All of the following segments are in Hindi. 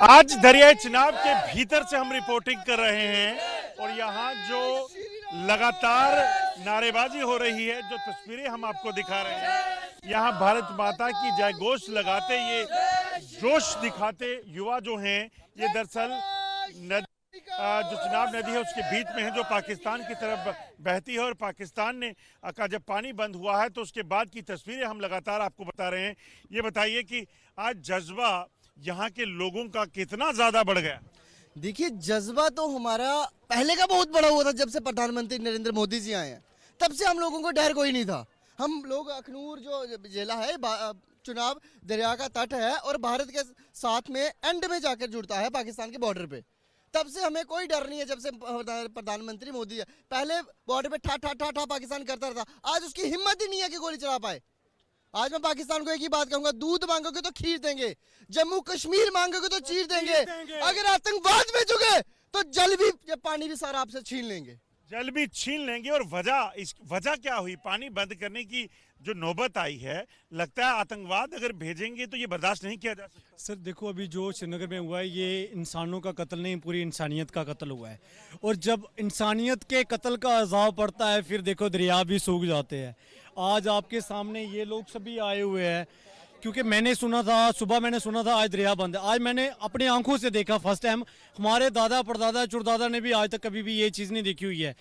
आज दरियाई चिनाब के भीतर से हम रिपोर्टिंग कर रहे हैं और यहाँ जो लगातार नारेबाजी हो रही है, जो तस्वीरें हम आपको दिखा रहे हैं, यहाँ भारत माता की जय घोष लगाते, ये जोश दिखाते युवा जो हैं, ये दरअसल जो चिनाब नदी है उसके बीच में है, जो पाकिस्तान की तरफ बहती है। और पाकिस्तान ने का जब पानी बंद हुआ है तो उसके बाद की तस्वीरें हम लगातार आपको बता रहे हैं। ये बताइए कि आज जज्बा यहाँ के लोगों का कितना ज्यादा बढ़ गया? देखिए, जज्बा तो हमारा पहले का बहुत बड़ा हुआ था। जब से प्रधानमंत्री नरेंद्र मोदी जी आए हैं तब से हम लोगों को डर कोई नहीं था। हम लोग अखनूर जो जिला है, चुनाब दरिया का तट है और भारत के साथ में एंड में जाकर जुड़ता है पाकिस्तान के बॉर्डर पे, तब से हमें कोई डर नहीं है। जब से प्रधानमंत्री मोदी है, पहले बॉर्डर पे ठा ठा ठा ठा पाकिस्तान करता रहता, आज उसकी हिम्मत ही नहीं है कि गोली चला पाए। आज मैं पाकिस्तान को एक ही बात कहूंगा, दूध मांगोगे तो खीर देंगे, जम्मू कश्मीर मांगोगे तो चीर देंगे, अगर आतंकवाद में जुगे तो जल भी, पानी भी सारा आपसे छीन लेंगे। जल भी छीन लेंगे। और वजह क्या हुई? पानी बंद करने की जो नौबत आई है, लगता है आतंकवाद अगर भेजेंगे तो ये बर्दाश्त नहीं किया जा सकता। सर देखो, अभी जो श्रीनगर में हुआ है ये इंसानों का कत्ल नहीं, पूरी इंसानियत का कत्ल हुआ है। और जब इंसानियत के कत्ल का अज़ाब पड़ता है फिर देखो दरिया भी सूख जाते हैं। आज आपके सामने ये लोग सभी आए हुए हैं, क्योंकि मैंने सुना था, सुबह मैंने सुना था आज दरिया बंद है। आज मैंने अपनी आंखों से देखा फर्स्ट टाइम। हमारे दादा परदादा चुरदादा ने भी आज तक कभी भी ये चीज़ नहीं देखी हुई है।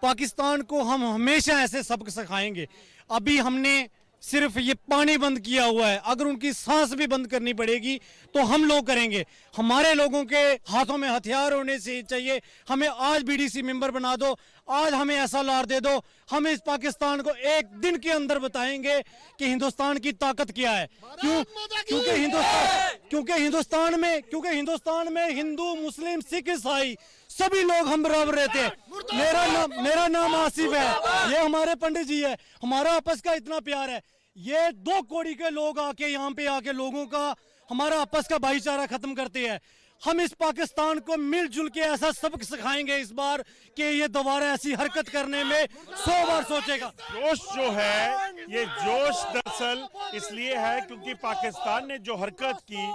पाकिस्तान को हम हमेशा ऐसे सबक सिखाएंगे। अभी हमने सिर्फ ये पानी बंद किया हुआ है, अगर उनकी सांस भी बंद करनी पड़ेगी तो हम लोग करेंगे। हमारे लोगों के हाथों में हथियार होने से चाहिए। हमें आज बीडीसी मेंबर बना दो, आज हमें SLR दे दो, हम इस पाकिस्तान को एक दिन के अंदर बताएंगे कि हिंदुस्तान की ताकत क्या है। क्योंकि हिंदुस्तान में हिंदू, मुस्लिम, सिख, ईसाई सभी लोग हम बराबर रहते हैं। मेरा नाम आसिफ है, ये हमारे पंडित जी है। हमारा आपस का इतना प्यार है, ये 2 कौड़ी के लोग आके यहाँ पे आके लोगों का, हमारा आपस का भाईचारा खत्म करते हैं। हम इस पाकिस्तान को मिलजुल के ऐसा सबक सिखाएंगे इस बार कि ये दोबारा ऐसी हरकत करने में 100 बार सोचेगा। जोश जो है, ये जोश दरअसल इसलिए है क्योंकि पाकिस्तान ने जो हरकत की,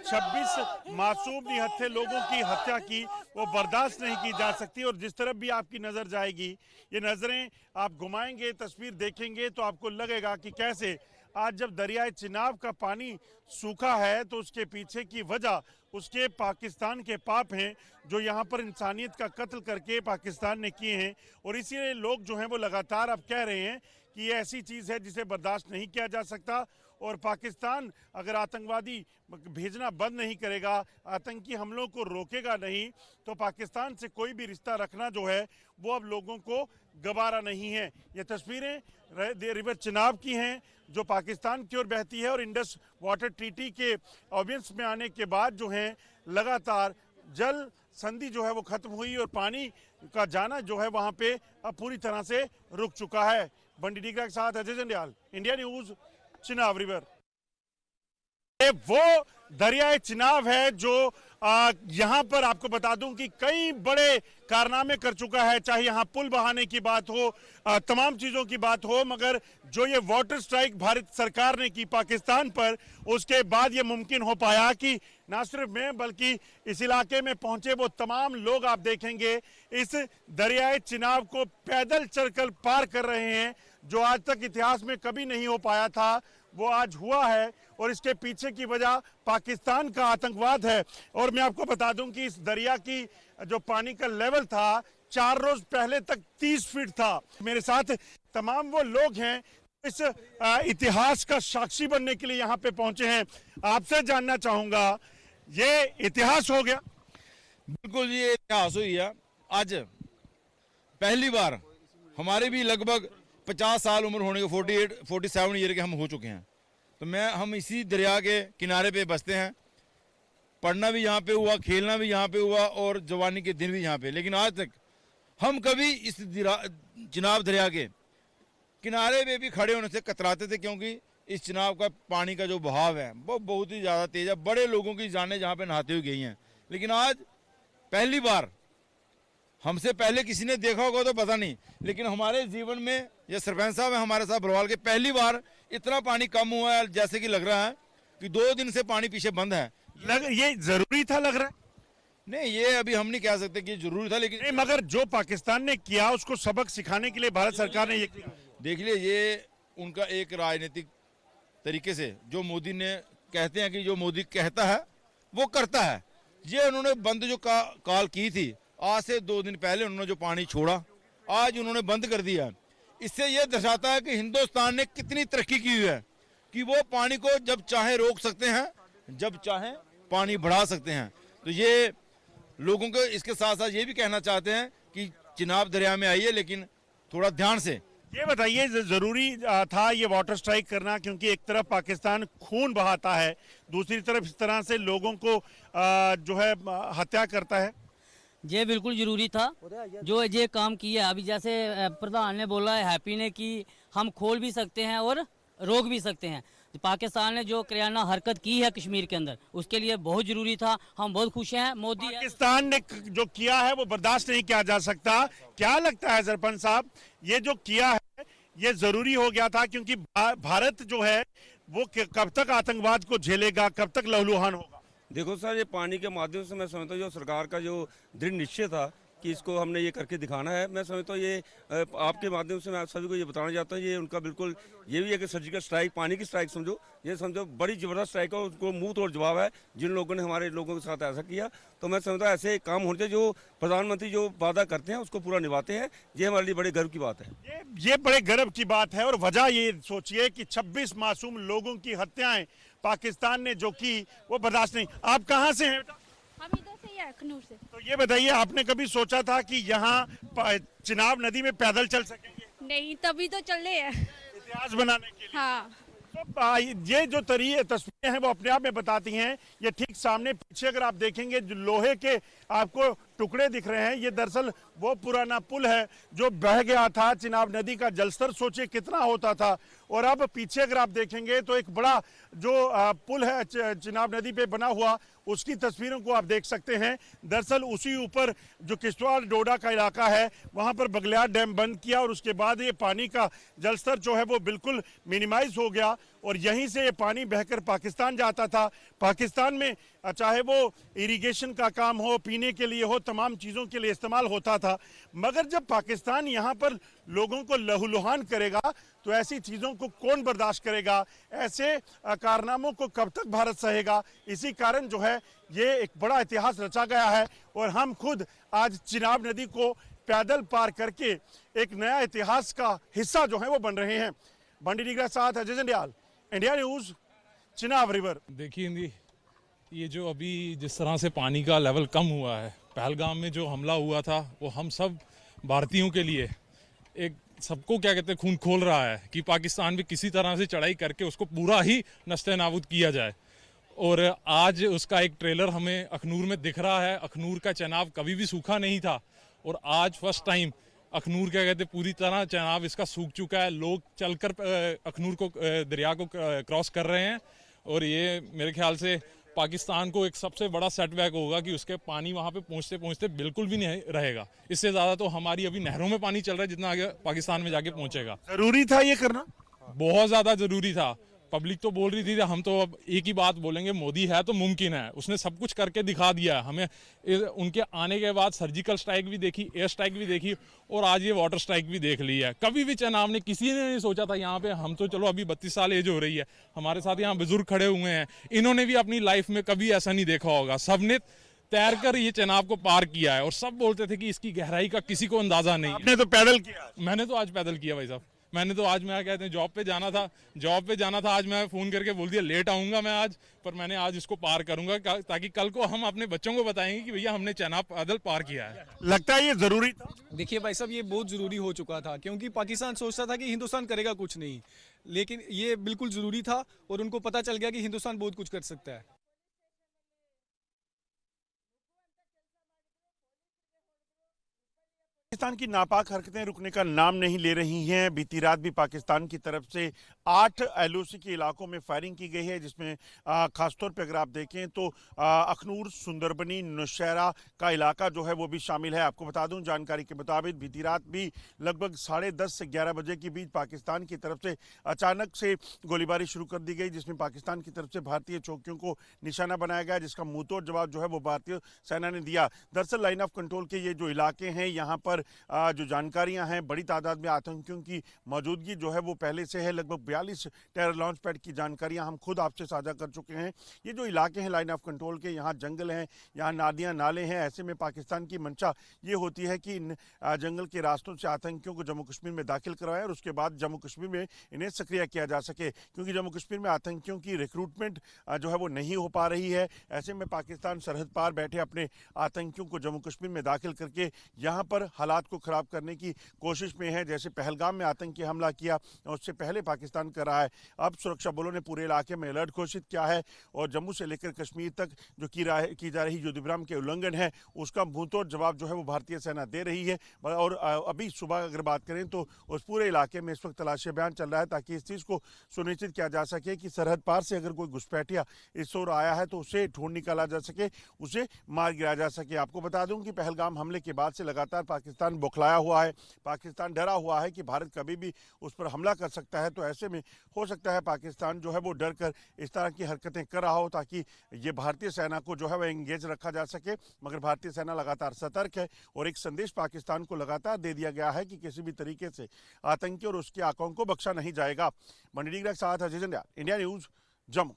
26 मासूम निहत्थे लोगों की हत्या की, वो बर्दाश्त नहीं की जा सकती। और जिस तरफ भी आपकी नजर जाएगी, ये नजरें आप घुमाएंगे, तस्वीर देखेंगे तो आपको लगेगा कि कैसे आज जब दरियाए चिनाब का पानी सूखा है तो उसके पीछे की वजह उसके पाकिस्तान के पाप हैं, जो यहाँ पर इंसानियत का कत्ल करके पाकिस्तान ने किए हैं। और इसीलिए लोग जो हैं वो लगातार अब कह रहे हैं कि ये ऐसी चीज़ है जिसे बर्दाश्त नहीं किया जा सकता। और पाकिस्तान अगर आतंकवादी भेजना बंद नहीं करेगा, आतंकी हमलों को रोकेगा नहीं, तो पाकिस्तान से कोई भी रिश्ता रखना जो है वो अब लोगों को गवारा नहीं है। ये तस्वीरें रिवर चिनाब की हैं जो पाकिस्तान की ओर बहती है। और इंडस वाटर ट्रीटी के ऑबियंस में आने के बाद जो है लगातार जल संधि जो है वो खत्म हुई और पानी का जाना जो है वहाँ पे अब पूरी तरह से रुक चुका है। बंडी डीगरा के साथ Ajay Jandial, India news, Chenab river. वो दरियाए चिनाब है जो यहाँ पर आपको बता दूं कि कई बड़े कारनामे कर चुका है, चाहे यहाँ पुल बहाने की बात हो, तमाम चीजों की बात हो, मगर जो ये वाटर स्ट्राइक भारत सरकार ने की पाकिस्तान पर, उसके बाद ये मुमकिन हो पाया कि ना सिर्फ मैं बल्कि इस इलाके में पहुंचे वो तमाम लोग आप देखेंगे इस दरियाए चिनाब को पैदल चलकर पार कर रहे हैं, जो आज तक इतिहास में कभी नहीं हो पाया था, वो आज हुआ है। और इसके पीछे की वजह पाकिस्तान का आतंकवाद है। और मैं आपको बता दूं कि इस दरिया की जो पानी का लेवल था 4 रोज पहले तक 30 फीट था। मेरे साथ तमाम वो लोग हैं इस इतिहास का साक्षी बनने के लिए यहाँ पे पहुंचे हैं। आपसे जानना चाहूंगा, ये इतिहास हो गया? बिल्कुल, ये इतिहास हुई है। आज पहली बार हमारे भी लगभग 50 साल उम्र होने के 47 ईयर के हम हो चुके हैं, तो हम इसी दरिया के किनारे पे बसते हैं। पढ़ना भी यहाँ पे हुआ, खेलना भी यहाँ पे हुआ और जवानी के दिन भी यहाँ पे। लेकिन आज तक हम कभी इस चिनाब दरिया के किनारे पे भी खड़े होने से कतराते थे, क्योंकि इस चिनाब का पानी का जो बहाव है वो बहुत ही ज़्यादा तेज है। बड़े लोगों की जानें जहाँ पे नहाते हुए गई हैं, लेकिन आज पहली बार, हमसे पहले किसी ने देखा होगा तो पता नहीं, लेकिन हमारे जीवन में ये सरपंच साहब है हमारे साथ बरवाल के, पहली बार इतना पानी कम हुआ है। जैसे कि लग रहा है कि 2 दिन से पानी पीछे बंद है, ये जरूरी था लग रहा है। नहीं, ये अभी हम नहीं कह सकते कि जरूरी था, लेकिन नहीं, मगर जो पाकिस्तान ने किया उसको सबक सिखाने के लिए भारत सरकार ने ये किया। देख लिए, ये उनका एक राजनीतिक तरीके से, जो मोदी ने कहते हैं कि जो मोदी कहता है वो करता है। ये उन्होंने बंद जो कॉल की थी आज से 2 दिन पहले, उन्होंने जो पानी छोड़ा आज उन्होंने बंद कर दिया। इससे ये दर्शाता है कि हिंदुस्तान ने कितनी तरक्की की हुई है कि वो पानी को जब चाहे रोक सकते हैं, जब चाहे पानी बढ़ा सकते हैं। तो ये लोगों को इसके साथ साथ ये भी कहना चाहते हैं कि चिनाब दरिया में आइए, लेकिन थोड़ा ध्यान से। ये बताइए, जरूरी था ये वाटर स्ट्राइक करना, क्योंकि एक तरफ पाकिस्तान खून बहाता है, दूसरी तरफ इस तरह से लोगों को जो है हत्या करता है। ये बिल्कुल जरूरी था जो ये काम किया। अभी जैसे प्रधान ने बोला है, हैप्पी ने, कि हम खोल भी सकते हैं और रोक भी सकते हैं। पाकिस्तान ने जो करियाना हरकत की है कश्मीर के अंदर, उसके लिए बहुत जरूरी था। हम बहुत खुश हैं। मोदी पाकिस्तान ने जो किया है वो बर्दाश्त नहीं किया जा सकता। क्या लगता है सरपंच साहब, ये जो किया है ये जरूरी हो गया था, क्योंकि भारत जो है वो कब तक आतंकवाद को झेलेगा, कब तक लहूलुहान होगा? देखो सर, ये पानी के माध्यम से मैं समझता हूँ जो सरकार का जो दृढ़ निश्चय था कि इसको हमने ये करके दिखाना है, मैं समझता हूँ ये आपके माध्यम से मैं आप सभी को ये बताना चाहता हूँ, ये उनका बिल्कुल ये भी है कि सर्जिकल स्ट्राइक, पानी की स्ट्राइक समझो, ये समझो बड़ी ज़बरदस्त स्ट्राइक है। उसको मुंह तोड़ जवाब है जिन लोगों ने हमारे लोगों के साथ ऐसा किया। तो मैं समझता हूँ ऐसे काम होने चाहिए, जो प्रधानमंत्री जो वादा करते हैं उसको पूरा निभाते हैं। ये हमारे लिए बड़े गर्व की बात है। ये बड़े गर्व की बात है। और वजह ये सोचिए कि 26 मासूम लोगों की हत्याएं पाकिस्तान ने जो की वो बर्दाश्त नहीं। आप कहाँ से हैं बेटा? हम इधर से ही है, अखनूर से। तो ये बताइए, आपने कभी सोचा था कि यहाँ चिनाब नदी में पैदल चल सकेंगे? नहीं, तभी तो चल रहे हैं। इतिहास बनाने के लिए। हाँ, तो ये जो तस्वीरें हैं वो अपने आप में बताती हैं। ये ठीक सामने पीछे अगर आप देखेंगे, जो लोहे के आपको टुकड़े दिख रहे हैं, ये दरअसल वो पुराना पुल है जो बह गया था। चिनाब नदी का जलस्तर सोचिए कितना होता था। और अब पीछे अगर आप देखेंगे तो एक बड़ा जो पुल है चिनाब नदी पे बना हुआ, उसकी तस्वीरों को आप देख सकते हैं। दरअसल उसी ऊपर जो किश्तवाड़ डोडा का इलाका है, वहां पर बगलियार डैम बंद किया और उसके बाद ये पानी का जलस्तर जो है वो बिल्कुल मिनिमाइज हो गया और यहीं से ये पानी बहकर पाकिस्तान जाता था। पाकिस्तान में चाहे वो इरिगेशन का काम हो, पीने के लिए हो, तमाम चीज़ों के लिए इस्तेमाल होता था। मगर जब पाकिस्तान यहाँ पर लोगों को लहूलुहान करेगा तो ऐसी चीज़ों को कौन बर्दाश्त करेगा? ऐसे कारनामों को कब तक भारत सहेगा? इसी कारण जो है ये एक बड़ा इतिहास रचा गया है और हम खुद आज चिनाब नदी को पैदल पार करके एक नया इतिहास का हिस्सा जो है वो बन रहे हैं। बंडी डिग्रा साथ Ajay Jandial, India news, Chenab river. देखिए, ये जो अभी जिस तरह से पानी का लेवल कम हुआ है, पहलगाम में जो हमला हुआ था वो हम सब भारतीयों के लिए एक सबको क्या कहते हैं खून खोल रहा है कि पाकिस्तान भी किसी तरह से चढ़ाई करके उसको पूरा ही नस्ते नाबूद किया जाए। और आज उसका एक ट्रेलर हमें अखनूर में दिख रहा है। अखनूर का चनाब कभी भी सूखा नहीं था और आज फर्स्ट टाइम अखनूर क्या कहते पूरी तरह चनाब इसका सूख चुका है। लोग चलकर अखनूर को दरिया को क्रॉस कर रहे हैं और ये मेरे ख्याल से पाकिस्तान को एक सबसे बड़ा सेटबैक होगा कि उसके पानी वहाँ पे पहुँचते पहुँचते बिल्कुल भी नहीं रहेगा। इससे ज़्यादा तो हमारी अभी नहरों में पानी चल रहा है, जितना आगे पाकिस्तान में जाके पहुँचेगा। जरूरी था ये करना, बहुत ज़्यादा ज़रूरी था। पब्लिक तो बोल रही थी, हम तो अब एक ही बात बोलेंगे, मोदी है तो मुमकिन है। उसने सब कुछ करके दिखा दिया हमें। उनके आने के बाद सर्जिकल स्ट्राइक भी देखी, एयर स्ट्राइक भी देखी और आज ये वाटर स्ट्राइक भी देख ली है। कभी भी चनाब ने किसी ने नहीं सोचा था यहाँ पे। हम तो चलो अभी 32 साल एज हो रही है, हमारे साथ यहाँ बुजुर्ग खड़े हुए हैं, इन्होंने भी अपनी लाइफ में कभी ऐसा नहीं देखा होगा। सबने तैर कर ये चनाब को पार किया है और सब बोलते थे कि इसकी गहराई का किसी को अंदाजा नहीं है। आपने तो पैदल किया। मैंने तो आज पैदल किया भाई साहब। मैंने तो आज, मैं कहते हैं जॉब पे जाना था, आज मैं फ़ोन करके बोल दिया लेट आऊँगा मैं आज, पर मैंने आज इसको पार करूँगा ताकि कल को हम अपने बच्चों को बताएंगे कि भैया हमने चनाब पैदल पार किया है। लगता है ये ज़रूरी था। देखिए भाई साहब, ये बहुत ज़रूरी हो चुका था क्योंकि पाकिस्तान सोचता था कि हिंदुस्तान करेगा कुछ नहीं, लेकिन ये बिल्कुल ज़रूरी था और उनको पता चल गया कि हिंदुस्तान बहुत कुछ कर सकता है। पाकिस्तान की नापाक हरकतें रुकने का नाम नहीं ले रही हैं। बीती रात भी पाकिस्तान की तरफ से 8 LOC के इलाकों में फायरिंग की गई है, जिसमें खासतौर पर अगर आप देखें तो अखनूर, सुंदरबनी, नौशहरा का इलाका जो है वो भी शामिल है। आपको बता दूं, जानकारी के मुताबिक बीती रात भी लगभग 10:30 से 11 बजे के बीच पाकिस्तान की तरफ से अचानक से गोलीबारी शुरू कर दी गई, जिसमें पाकिस्तान की तरफ से भारतीय चौकियों को निशाना बनाया गया, जिसका मुंहतोड़ जवाब जो है वो भारतीय सेना ने दिया। दरअसल लाइन ऑफ कंट्रोल के ये जो इलाके हैं, यहाँ पर जो जानकारियां हैं, बड़ी तादाद में आतंकियों की मौजूदगी जो है वो पहले से है। लगभग 42 टेरर लॉन्च पैड की जानकारियां हम खुद आपसे साझा कर चुके हैं। ये जो इलाके हैं लाइन ऑफ कंट्रोल के, यहाँ जंगल हैं, यहाँ नादियाँ, नाले हैं। ऐसे में पाकिस्तान की मंशा ये होती है कि इन जंगल के रास्तों से आतंकियों को जम्मू कश्मीर में दाखिल करवाएं और उसके बाद जम्मू कश्मीर में इन्हें सक्रिय किया जा सके, क्योंकि जम्मू कश्मीर में आतंकियों की रिक्रूटमेंट जो है वो नहीं हो पा रही है। ऐसे में पाकिस्तान सरहद पार बैठे अपने आतंकियों को जम्मू कश्मीर में दाखिल करके यहाँ पर हालात को खराब करने की कोशिश में है। जैसे पहलगाम में आतंकी हमला किया, उससे पहले पाकिस्तान कर रहा है। अब सुरक्षा बलों ने पूरे इलाके में अलर्ट घोषित किया है और जम्मू से लेकर कश्मीर तक जो की जा रही युद्ध विराम के उल्लंघन है, उसका मुंहतोड़ जवाब जो है वो भारतीय सेना दे रही है। और अभी सुबह अगर बात करें तो उस पूरे इलाके में इस वक्त तलाशी अभियान चल रहा है, ताकि इस चीज़ को सुनिश्चित किया जा सके कि सरहद पार से अगर कोई घुसपैठिया इस ओर आया है तो उसे ढूंढ निकाला जा सके, उसे मार गिराया जा सके। आपको बता दूं कि पहलगाम हमले के बाद से लगातार पाकिस्तान बौखलाया हुआ है। पाकिस्तान डरा हुआ है कि भारत कभी भी उस पर हमला कर सकता है। तो ऐसे में हो सकता है पाकिस्तान जो है वो डर कर इस तरह की हरकतें कर रहा हो, ताकि ये भारतीय सेना को जो है वह एंगेज रखा जा सके। मगर भारतीय सेना लगातार सतर्क है और एक संदेश पाकिस्तान को लगातार दे दिया गया है कि किसी भी तरीके से आतंकी और उसके आकाओं को बख्शा नहीं जाएगा। मंडी के साथ अजय जंडियाल, इंडिया न्यूज, जम्मू।